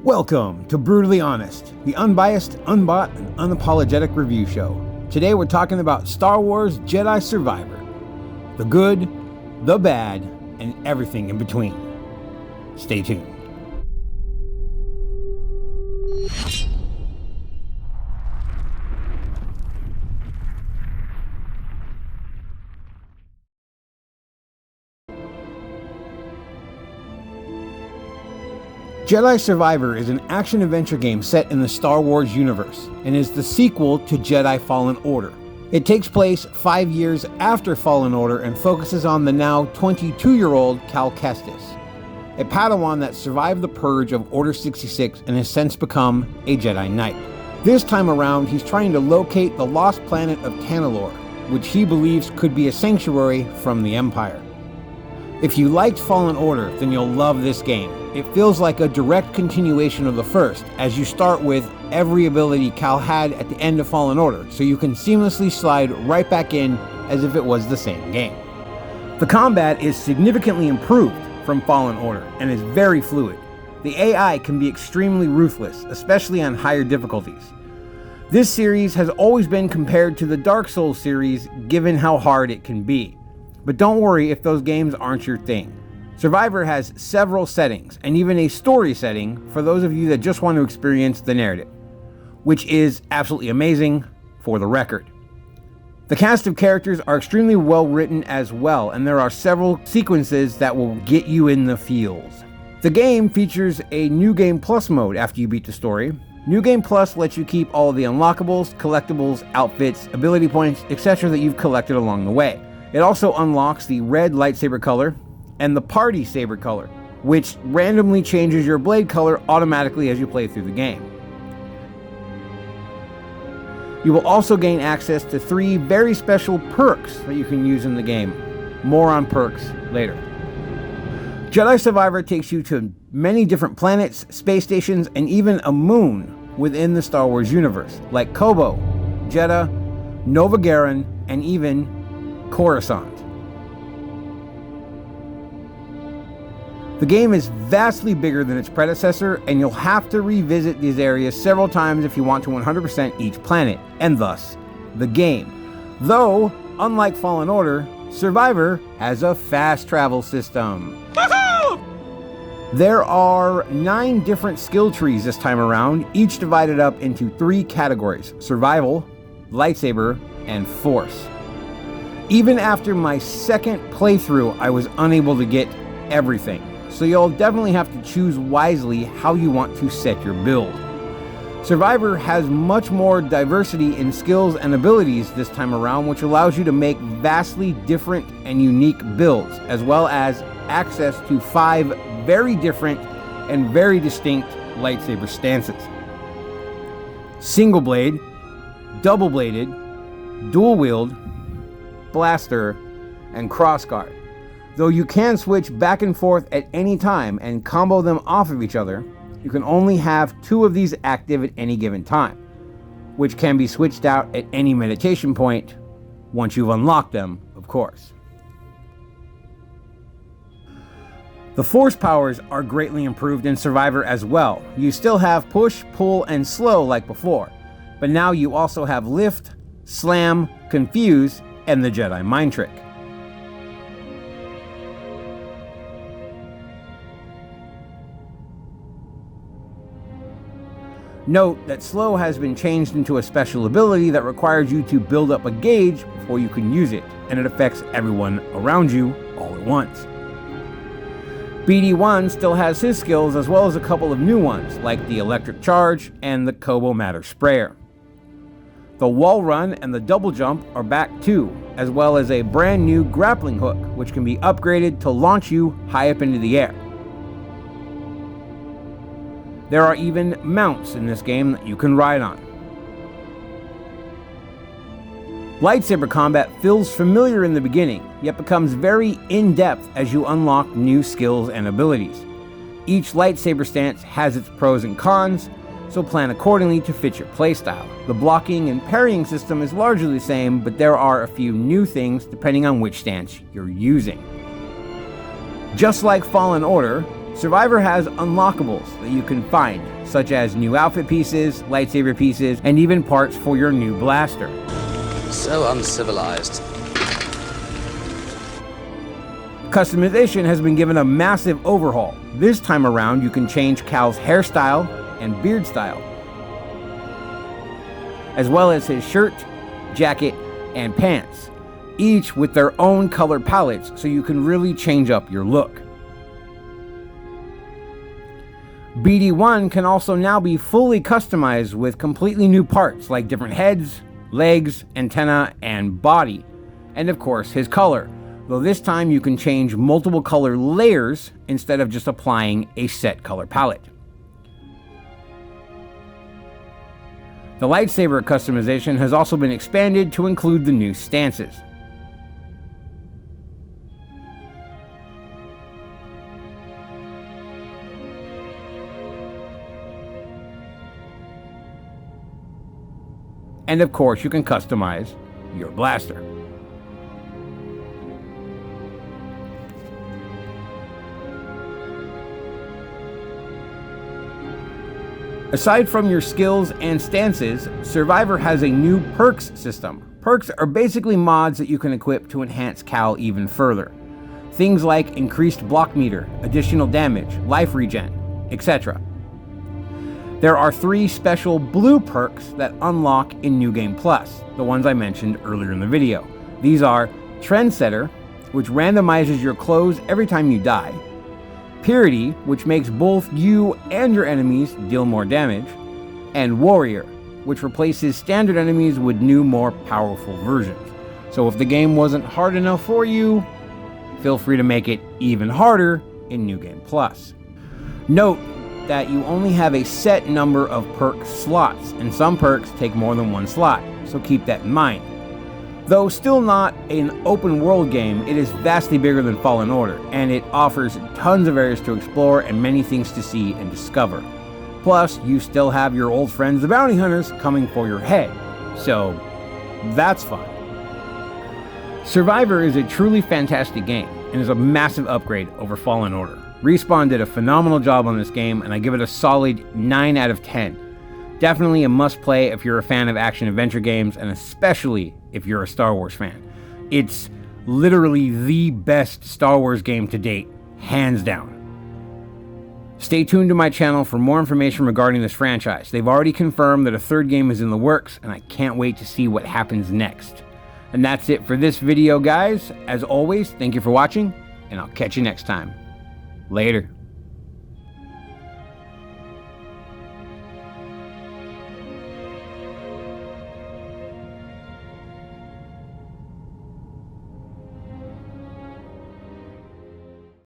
Welcome to Brutally Honest, the unbiased, unbought, and unapologetic review show. Today we're talking about Star Wars Jedi Survivor. The good, the bad, and everything in between. Stay tuned. Jedi Survivor is an action-adventure game set in the Star Wars universe, and is the sequel to Jedi Fallen Order. It takes place 5 years after Fallen Order and focuses on the now 22-year-old Cal Kestis, a Padawan that survived the purge of Order 66 and has since become a Jedi Knight. This time around, he's trying to locate the lost planet of Tanalorr, which he believes could be a sanctuary from the Empire. If you liked Fallen Order, then you'll love this game. It feels like a direct continuation of the first, as you start with every ability Cal had at the end of Fallen Order, so you can seamlessly slide right back in as if it was the same game. The combat is significantly improved from Fallen Order and is very fluid. The AI can be extremely ruthless, especially on higher difficulties. This series has always been compared to the Dark Souls series, given how hard it can be. But don't worry if those games aren't your thing. Survivor has several settings, and even a story setting for those of you that just want to experience the narrative, which is absolutely amazing for the record. The cast of characters are extremely well written as well, and there are several sequences that will get you in the feels. The game features a New Game Plus mode after you beat the story. New Game Plus lets you keep all of the unlockables, collectibles, outfits, ability points, etc. that you've collected along the way. It also unlocks the red lightsaber color and the party saber color, which randomly changes your blade color automatically as you play through the game. You will also gain access to 3 very special perks that you can use in the game. More on perks later. Jedi Survivor takes you to many different planets, space stations, and even a moon within the Star Wars universe, like Kobo, Jeddah, Nova Garen, and even Coruscant. The game is vastly bigger than its predecessor, and you'll have to revisit these areas several times if you want to 100% each planet, and thus, the game. Though, unlike Fallen Order, Survivor has a fast travel system. There are 9 different skill trees this time around, each divided up into 3 categories: Survival, Lightsaber, and Force. Even after my second playthrough, I was unable to get everything, so you'll definitely have to choose wisely how you want to set your build. Survivor has much more diversity in skills and abilities this time around, which allows you to make vastly different and unique builds, as well as access to 5 very different and very distinct lightsaber stances: single blade, double bladed, dual wield, blaster, and crossguard. Though you can switch back and forth at any time and combo them off of each other, you can only have 2 of these active at any given time, which can be switched out at any meditation point, once you've unlocked them, of course. The force powers are greatly improved in Survivor as well. You still have push, pull, and slow like before, but now you also have lift, slam, confuse, and the Jedi mind trick. Note that slow has been changed into a special ability that requires you to build up a gauge before you can use it, and it affects everyone around you all at once. BD1 still has his skills, as well as a couple of new ones, like the electric charge and the Kobo matter sprayer. The wall run and the double jump are back too, as well as a brand new grappling hook, which can be upgraded to launch you high up into the air. There are even mounts in this game that you can ride on. Lightsaber combat feels familiar in the beginning, yet becomes very in-depth as you unlock new skills and abilities. Each lightsaber stance has its pros and cons, so plan accordingly to fit your playstyle. The blocking and parrying system is largely the same, but there are a few new things depending on which stance you're using. Just like Fallen Order, Survivor has unlockables that you can find such as new outfit pieces, lightsaber pieces, and even parts for your new blaster. So uncivilized. Customization has been given a massive overhaul. This time around, you can change Cal's hairstyle and beard style, as well as his shirt, jacket, and pants, each with their own color palettes, so you can really change up your look. BD1 can also now be fully customized with completely new parts like different heads, legs, antenna, and body, and of course his color, though this time you can change multiple color layers instead of just applying a set color palette. The lightsaber customization has also been expanded to include the new stances. And of course, you can customize your blaster. Aside from your skills and stances, Survivor has a new perks system. Perks are basically mods that you can equip to enhance Cal even further. Things like increased block meter, additional damage, life regen, etc. There are 3 special blue perks that unlock in New Game Plus, the ones I mentioned earlier in the video. These are Trendsetter, which randomizes your clothes every time you die, Purity, which makes both you and your enemies deal more damage, and Warrior, which replaces standard enemies with new, more powerful versions. So if the game wasn't hard enough for you, feel free to make it even harder in New Game Plus. Note that you only have a set number of perk slots, and some perks take more than 1 slot, so keep that in mind. Though still not an open world game, it is vastly bigger than Fallen Order, and it offers tons of areas to explore and many things to see and discover. Plus, you still have your old friends the bounty hunters coming for your head, so that's fun. Survivor is a truly fantastic game, and is a massive upgrade over Fallen Order. Respawn did a phenomenal job on this game, and I give it a solid 9 out of 10. Definitely a must-play if you're a fan of action-adventure games, and especially if you're a Star Wars fan. It's literally the best Star Wars game to date, hands down. Stay tuned to my channel for more information regarding this franchise. They've already confirmed that a 3rd game is in the works, and I can't wait to see what happens next. And that's it for this video, guys. As always, thank you for watching, and I'll catch you next time. Later.